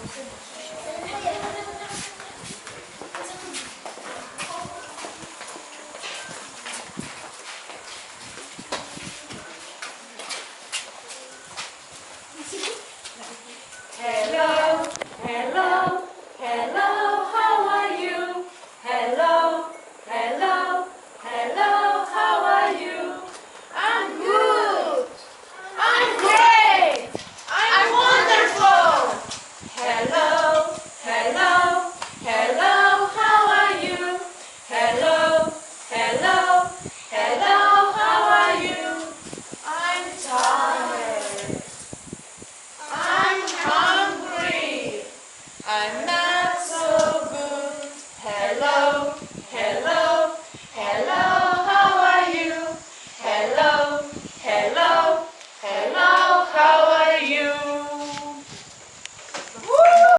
Hello, hello, hello, how are you? Hello, hello, hello, how are you? I'm good. I'm great. I'm wonderful. Hello, hello, hello, how are you? Hello, hello, hello, how are you? I'm tired. I'm hungry. I'm